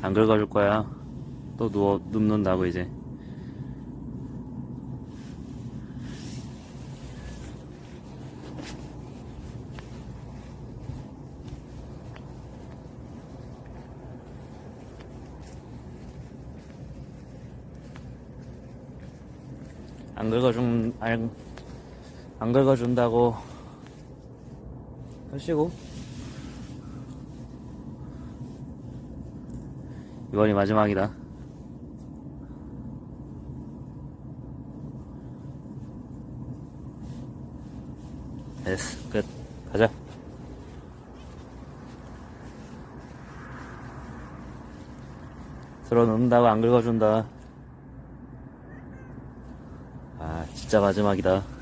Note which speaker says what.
Speaker 1: 안 긁어줄 거야. 또 눕는다고 이제. 안 긁어준다고 하시고, 이번이 마지막이다. 됐어, 끝. 가자. 들어 놓는다고 안 긁어준다. 아, 진짜 마지막이다.